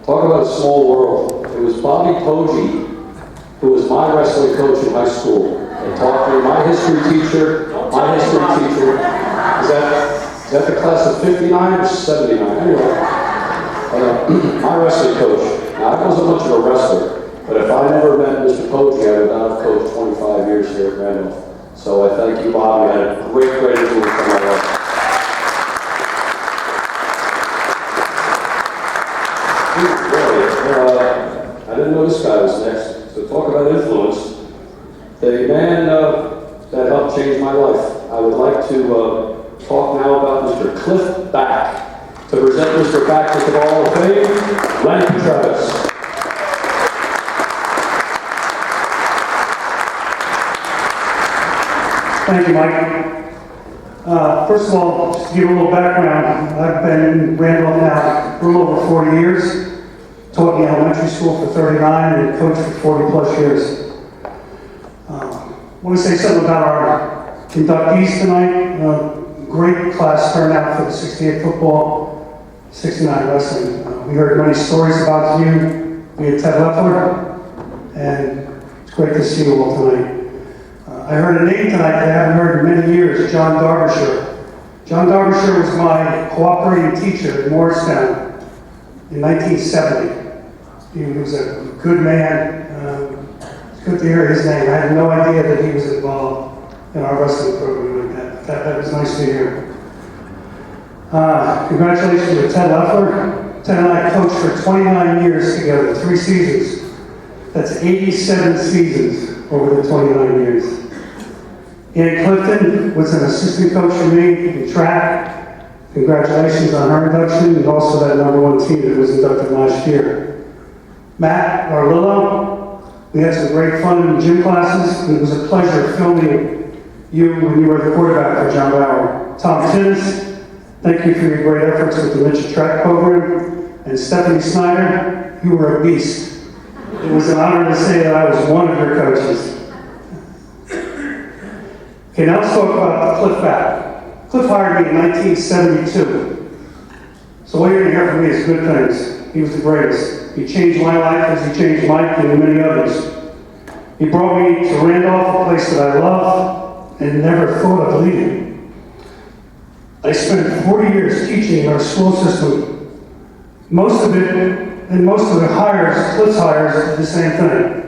Talk about a small world. It was Bobby Poggi, who was my wrestling coach in high school, and taught me, my history teacher. Is that the class of 59 or 79? Anyway, my wrestling coach. Now, I wasn't much of a wrestler, but if I never met Mr. Poggi, I would not have coached 25 years here at Randolph. So I thank you, Bobby. I had a great influence on my life. I didn't know this guy was next. So talk about influence. The man that helped change my life. I would like to talk now about Mr. Cliff Back. To present Mr. Back with the Hall of Fame, Lenny Travis. Thank you, Mike. First of all, just to give a little background, I've been in Randolph now a little over 40 years. Taught in elementary school for 39 and coached for 40 plus years. I want to say something about our inductees tonight. Great class turnout for the 68 football, 69 wrestling. We heard many stories about you. We had Ted Leffler, and it's great to see you all tonight. I heard a name tonight that I haven't heard in many years, John Derbyshire. John Derbyshire was my cooperating teacher in Morristown in 1970. He was a good man. It's good to hear his name. I had no idea that he was involved in our wrestling program like that. That was nice to hear. Congratulations to Ted Leffler. Ted and I coached for 29 years together, 3 seasons. That's 87 seasons over the 29 years. Ann Clifton was an assistant coach for me in track. Congratulations on her induction, and also that #1 team that was inducted last year. Matt Arlillo, we had some great fun in gym classes, and it was a pleasure filming you when you were the quarterback for John Bauer. Tom Tinnis, thank you for your great efforts with the Mitchell track program. And Stephanie Snyder, you were a beast. It was an honor to say that I was one of your coaches. Okay, now let's talk about Cliff Back. Cliff hired me in 1972. So what you're going to hear from me is good things. He was the greatest. He changed my life as he changed Mike and many others. He brought me to Randolph, a place that I love and never thought of leaving. I spent 40 years teaching in our school system. Most of the hires, Cliff's hires, did the same thing.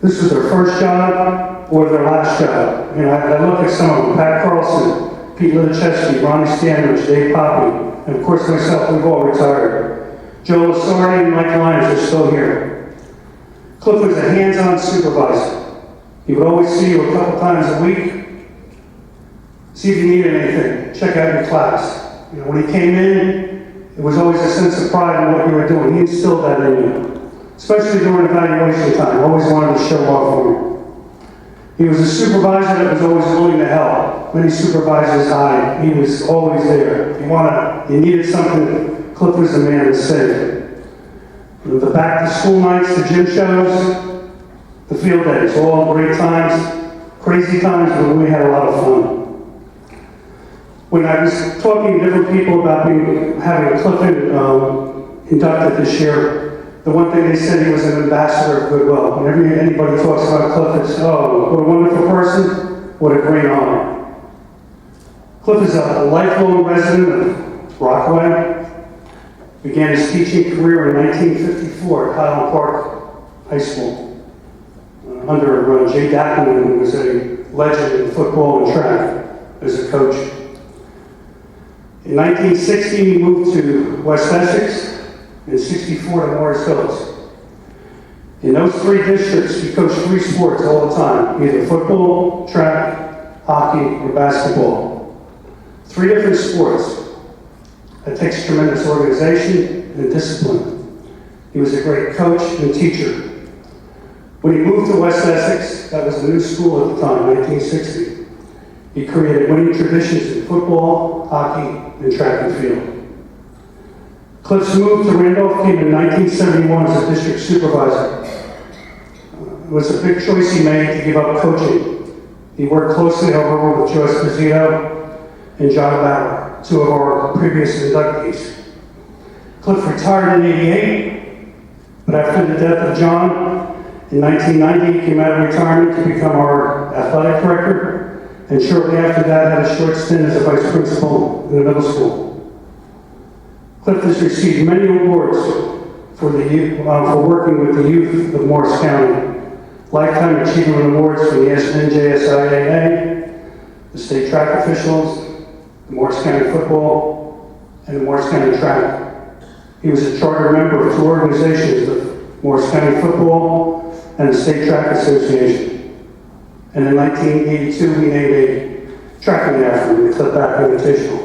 This was their first job or their last job. You know, I look at some of them, Pat Carlson, Pete Litichevsky, Ronnie Stanridge, Dave Poppy, and of course myself, we've all retired. Joe Lasardi and Mike Lyons are still here. Cliff was a hands-on supervisor. He would always see you a couple times a week, see if you needed anything, check out your class. You know, when he came in, it was always a sense of pride in what you were doing. He instilled that in you, especially during evaluation time. Always wanted to show off for you. He was a supervisor that was always willing to help. Many supervisors hide. He was always there. You needed something, Cliff was the man to save. The back to school nights, the gym shows, the field days, all great times, crazy times, but we had a lot of fun. When I was talking to different people about having Cliff inducted this year, the one thing they said, he was an ambassador of goodwill. Whenever anybody talks about Cliff, it's, oh, what a wonderful person, what a great honor. Cliff is a lifelong resident of Rockaway. Began his teaching career in 1954 at Highland Park High School under Jay Dackman, who was a legend in football and track as a coach. In 1960, he moved to West Essex, in 64 to Morris Hills. In those 3 districts, he coached 3 sports all the time, either football, track, hockey, or basketball. 3 different sports. That takes tremendous organization and discipline. He was a great coach and teacher. When he moved to West Essex, that was a new school at the time, 1960. He created winning traditions in football, hockey, and track and field. Cliff's move to Randolph came in 1971 as a district supervisor. It was a big choice he made to give up coaching. He worked closely, however, with Joe Esposito and John Bauer, two of our previous inductees. Cliff retired in '88, but after the death of John, in 1990, he came out of retirement to become our athletic director, and shortly after that had a short stint as a vice principal in the middle school. Cliff has received many awards for working with the youth of Morris County. Lifetime Achievement Awards from the NJSIAA, the state track officials, the Morris County Football, and the Morris County Track. He was a charter member of two organizations, the Morris County Football and the State Track Association. And in 1982, we named a tracking after him, the Cliff Back Invitational.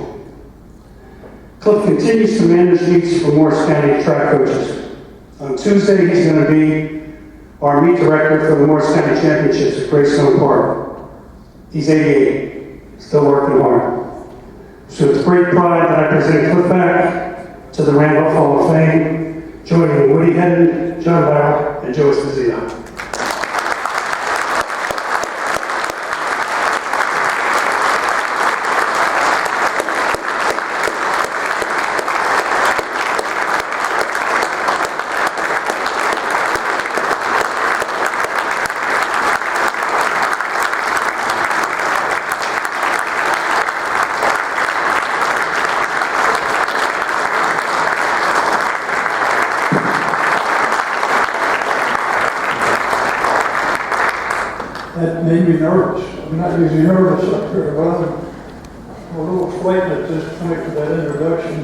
Cliff continues to manage meets for Morris County track coaches. On Tuesday, he's going to be our meet director for the Morris County Championships at Greystone Park. He's 88, still working hard. So it's great pride that I present Cliff Back to the Randolph Hall of Fame, joining Woody Hedden, John Bauer, and Joe Esposito. That made me nervous. I'm not usually nervous up here, but I'm a little frightened at this point for that introduction.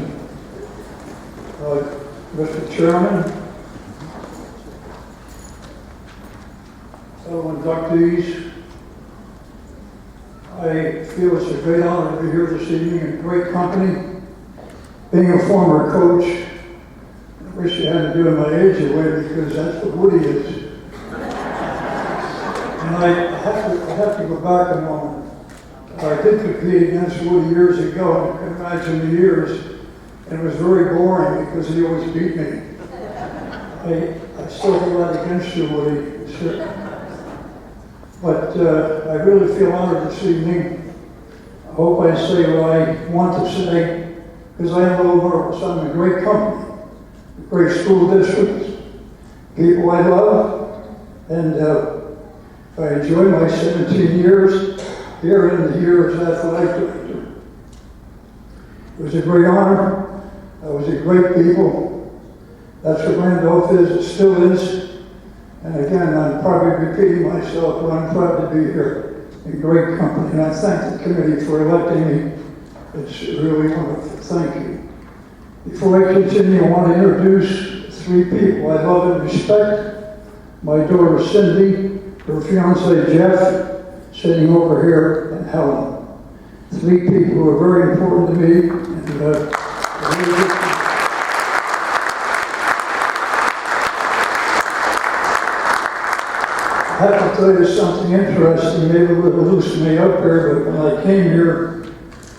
Mr. Chairman, fellow inductees, I feel it's a great honor to be here this evening in great company. Being a former coach, I wish you hadn't given my age away because that's what Woody is. And I have to go back a moment. I did compete against Woody years ago, and I can imagine the years, and it was very boring because he always beat me. I still hold that against you, Woody. Sure. But I really feel honored this evening. I hope I say what I want to say, because I am a little nervous. I'm in a great company, a great school district, people I love, and I enjoyed my 17 years here in the year as athletic director. It was a great honor. I was a great people. That's what Randolph is, it still is. And again, I'm probably repeating myself, but I'm proud to be here in great company. And I thank the committee for electing me. It's really wonderful. Thank you. Before I continue, I want to introduce three people I love and respect. My daughter Cindy, her fiance Jeff, sitting over here, and Helen. Three people who are very important to me, and I have to tell you something interesting, maybe it would loosen me up here, but when I came here,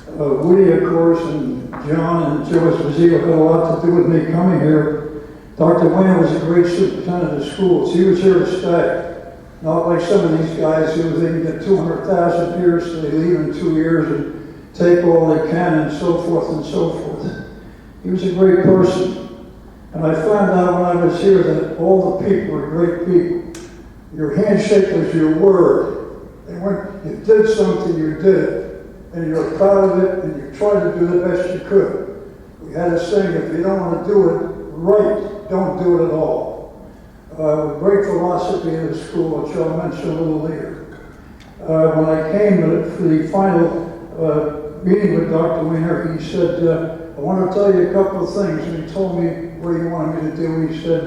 Woody, of course, and John and Joe Esposito had a lot to do with me coming here. Dr. Wayne was a great superintendent of schools. He was here to stay. Not like some of these guys who they can get 200,000 years, so they leave in 2 years and take all they can and so forth and so forth. He was a great person. And I found out when I was here that all the people were great people. Your handshake was your word. And when you did something, you did it. And you're proud of it, and you tried to do the best you could. We had a saying, if you don't want to do it right, don't do it at all. Great philosophy in the school, which I'll mention a little later. When I came for the final meeting with Dr. Wiener, he said, I want to tell you a couple of things. And he told me what he wanted me to do. He said,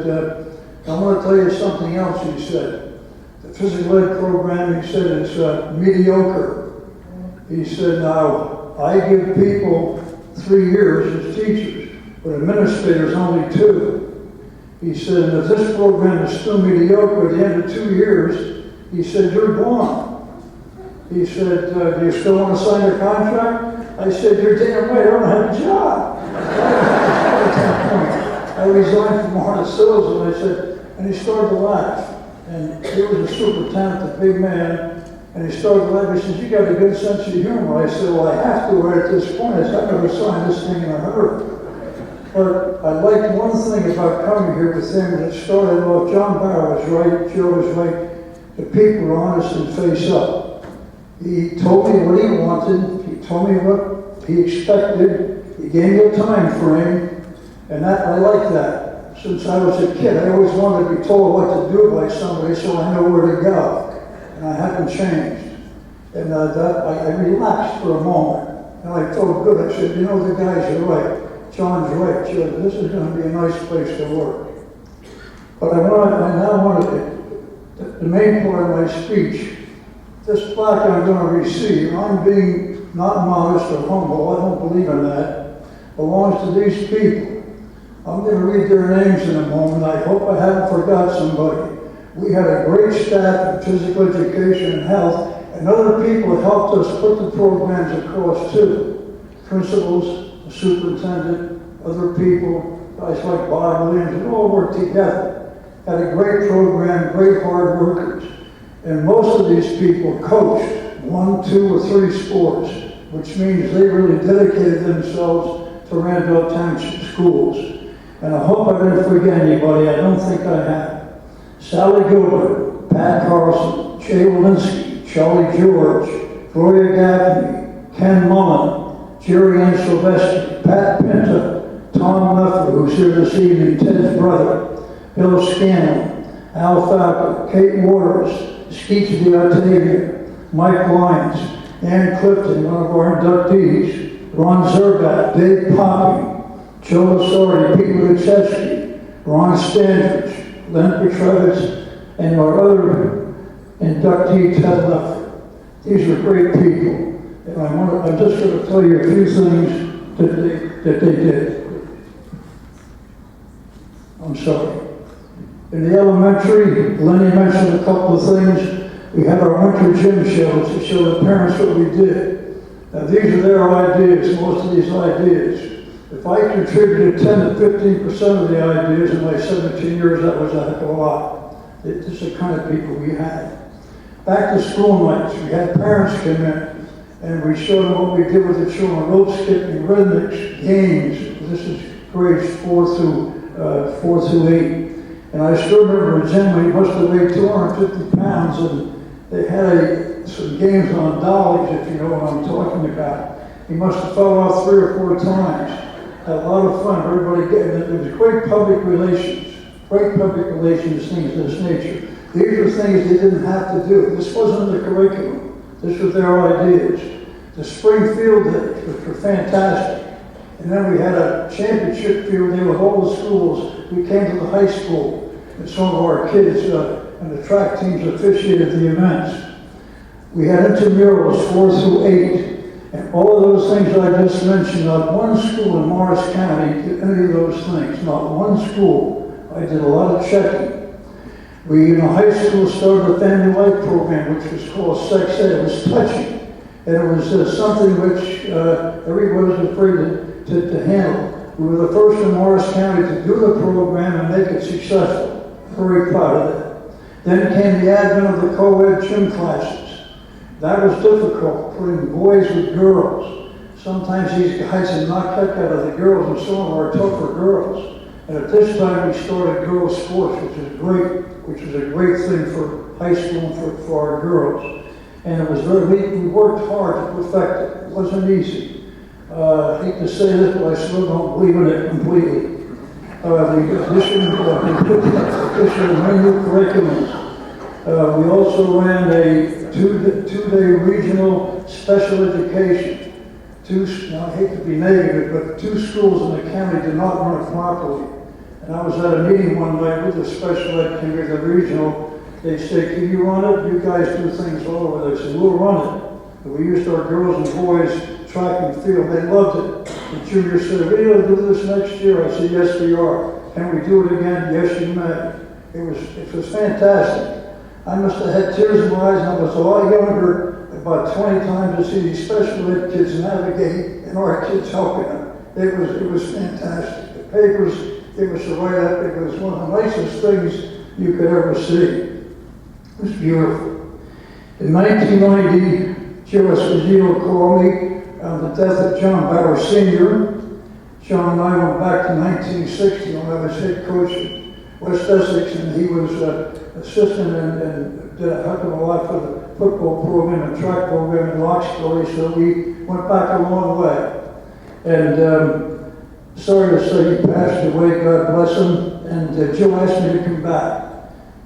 I want to tell you something else, he said. The physical ed program, he said, is mediocre. He said, now, I give people 3 years as teachers, but administrators only 2. He said, if this program is still mediocre at the end of 2 years, he said, you're gone. He said, do you still want to sign a contract? I said, you're damn right, I don't have a job. I resigned from Harness Hills, and I said, and he started to laugh. And he was a super talented big man, And he started laughing. He says, "You got a good sense of humor." I said, "Well, I have to right at this point. I said, I never signed this thing in a hurry." But I liked one thing about coming here with him, and it started off, John Barrow was right, Joe was right. The people were honest and face up. He told me what he wanted. He told me what he expected. He gave me a time frame, and that I like that. Since I was a kid, I always wanted to be told what to do by somebody so I know where to go. And I haven't changed. And I relaxed for a moment. And I felt good. I said, "You know, the guys are right. John's right. Joe, this is going to be a nice place to work." But I now wanted the main part of my speech. This plaque I'm going to receive, I'm being not modest or humble, I don't believe in that, belongs to these people. I'm going to read their names in a moment. I hope I haven't forgot somebody. We had a great staff in physical education and health, and other people helped us put the programs across too. Principals, the superintendent, other people, guys like Bob Williams, and all worked together. Had a great program, great hard workers. And most of these people coached 1, 2, or 3 sports, which means they really dedicated themselves to Randolph Township schools. And I hope I didn't forget anybody. I don't think I have. Sally Gilbert, Pat Carlson, Jay Walensky, Charlie George, Gloria Gaffney, Ken Mullen, Jerry Ann Sylvester, Pat Pinto, Tom Leffler, who's here this evening, Ted's brother, Bill Scanlon, Al Falco, Kate Waters, Skeets D'Artavia, Mike Lyons, Ann Clifton, one of our inductees, Ron Zerbat, Dave Poppy, Joe Lasardi, Pete Luchesky, Ron Standridge, Len Petrevitz, and our other inductee, Ted Leffler. These are great people. And I'm just going to tell you a few things that they did. I'm sorry. In the elementary, Lenny mentioned a couple of things. We had our winter gym shows to show the parents what we did. Now these are their ideas, most of these ideas. If I contributed 10 to 15% of the ideas in my 17 years, that was a heck of a lot. This is the kind of people we had. Back to school nights, we had parents come in and we showed them what we did with the children, rope skipping, rhythmics, games. This is grades 4 through 8. And I still remember a gentleman, he must have weighed 250 pounds, and they had some games on dollies, if you know what I'm talking about. He must have fell off 3 or 4 times. Had a lot of fun, everybody getting it. It was great public relations things of this nature. These are things they didn't have to do. This wasn't in the curriculum. This was their ideas. The spring field days, which were fantastic. And then we had a championship field day with all the schools. We came to the high school, and some of our kids and the track teams officiated the events. We had intramurals 4 through 8. And all of those things I just mentioned, not one school in Morris County did any of those things. Not one school. I did a lot of checking. We, in the high school, started a family life program, which was called Sex Ed. It was touching. And it was something which everybody was afraid to handle. We were the first in Morris County to do the program and make it successful. Very proud of that. Then came the advent of the co-ed gym classes. That was difficult, putting boys with girls. Sometimes these guys had knocked heck out of the girls, and some of our tougher girls. And at this time, we started girls' sports, which was a great thing for high school and for our girls. And it was we worked hard to perfect it. It wasn't easy. I hate to say this, but I still don't believe in it completely. The addition of many new curriculums. We also ran a two-day regional special education. Now, I hate to be negative, but 2 schools in the county did not run it properly. And I was at a meeting one night with the special ed committee, the regional. They said, "Can you run it? You guys do things all over." They said, "We'll run it." And we used our girls and boys track and field. They loved it. The junior said, "Are we going to do this next year?" I said, "Yes, we are." "Can we do it again?" "Yes, you may." It was fantastic. I must have had tears in my eyes, and I was a lot younger, about 20 times to see these special ed kids navigate and our kids helping them. It was fantastic. The papers, it was a write-up. It was one of the nicest things you could ever see. It was beautiful. In 1990, Joe Esposito called me on the death of John Bauer Sr. John and I went back to 1960 when I was head coach at West Essex, and he was assistant and did a heck of a lot for the football program and track program in Roxbury, so we went back a long way. And sorry to say he passed away, God bless him, and Joe asked me to come back.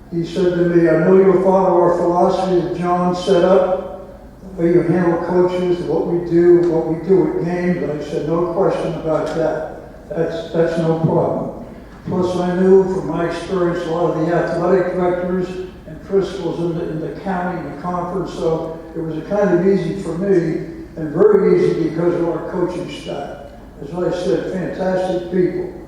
He said to me, I know you'll follow our philosophy that John set up, the way you handle coaches, what we do at games. I said, no question about that. That's no problem. Plus, I knew from my experience a lot of the athletic directors and principals in the county and the conference, so it was kind of easy for me, and very easy because of our coaching staff. As I said, fantastic people.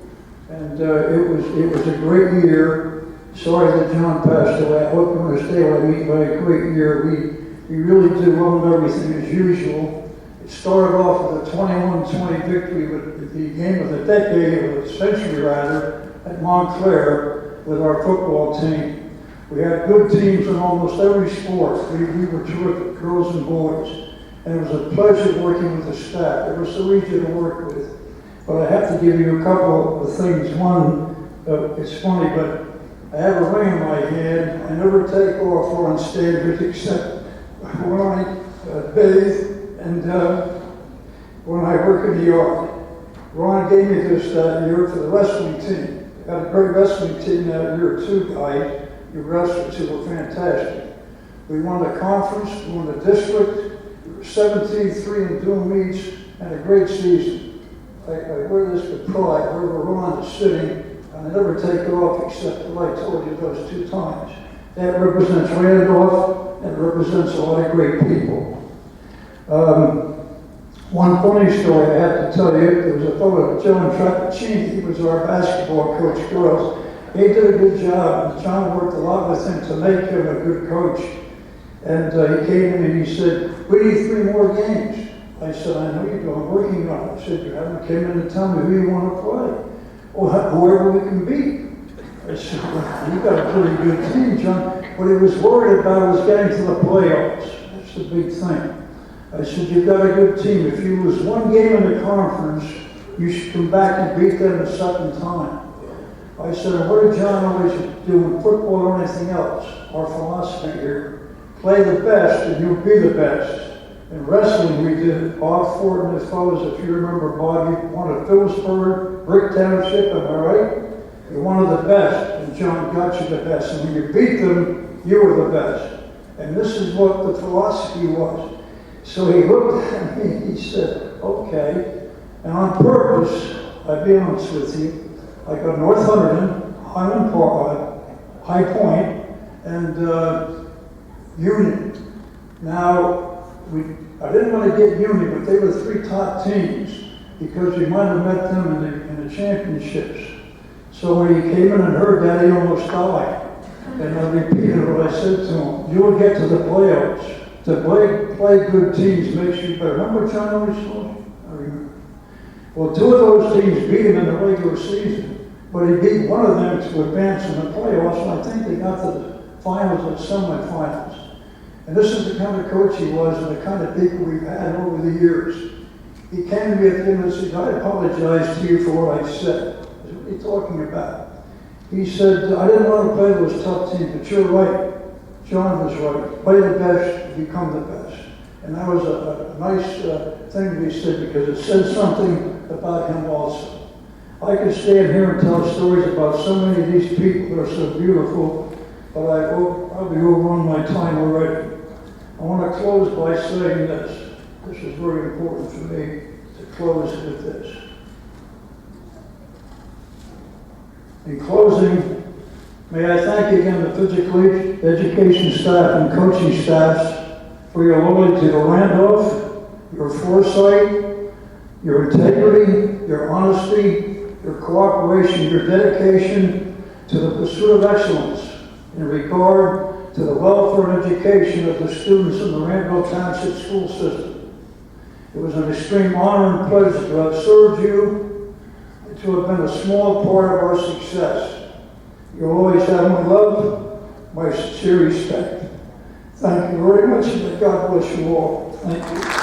And it was a great year. Sorry that John passed away. I hope you understand what I mean by a great year. We really did well in everything as usual. It started off with a 21-20 victory with the game of the decade, or the century rather, at Montclair with our football team. We had good teams in almost every sport. We were terrific, girls and boys. And it was a pleasure working with the staff. They were so easy to work with. But I have to give you a couple of things. One, it's funny, but I have a ring in my hand. I never take off on standards except when I bathe and when I work in the yard. Ron gave me this that year for the wrestling team. I got a great wrestling team that year too, guys. Your wrestlers who were fantastic. We won the conference, we won the district. We were 17-3 in dual meets and a great season. I wear this with pride wherever Ron is sitting. I never take it off except what I told you those 2 times. That represents Randolph and represents a lot of great people. One funny story I have to tell you, there was a fellow, John Trapaccini, he was our basketball coach, girls. He did a good job, and John worked a lot with him to make him a good coach. And he came to me and he said, we need 3 more games. I said, I know you do, I'm working on it. I said, you haven't came in to tell me who you want to play. Well, whoever we can beat. I said, well, you got a pretty good team, John. What he was worried about was getting to the playoffs. That's the big thing. I said, you've got a good team. If you lose 1 game in the conference, you should come back and beat them the second time. I said, and what did John always do in football or anything else? Our philosophy here, play the best and you'll be the best. In wrestling, we did Bob Ford and his fellows, if you remember Bob, you won at Phillipsburg, Brick Township, am I right? You're one of the best, and John got you the best. And when you beat them, you were the best. And this is what the philosophy was. So he looked at me and he said, okay. And on purpose, I'll be honest with you, I got North Hunterdon, Highland Park, High Point, and Union. Now, I didn't want to get Union, but they were 3 top teams because we might have met them in the championships. So when he came in and heard that, he almost died. And I repeated what I said to him. You will get to the playoffs. To play good teams makes you better. Remember John always told you? I remember. Well, 2 of those teams beat him in the regular season, but he beat one of them to advance in the playoffs, and I think they got to the finals and semifinals. And this is the kind of coach he was and the kind of people we've had over the years. He came to me at the end and said, I apologize to you for what I said. I said, what are you talking about? He said, I didn't want to play those tough teams, but you're right. John was right. Play the best, become the best. And that was a nice thing to be said because it said something about him also. I could stand here and tell stories about so many of these people that are so beautiful, but I probably overrun my time already. I want to close by saying this. This is very important for me to close with this. In closing, may I thank again the physical education staff and coaching staffs for your loyalty to Randolph, your foresight, your integrity, your honesty, your cooperation, your dedication to the pursuit of excellence in regard to the welfare and education of the students in the Randolph Township school system. It was an extreme honor and pleasure to have served you and to have been a small part of our success. You'll always have my love, my sincere respect. Thank you very much, and may God bless you all. Thank you.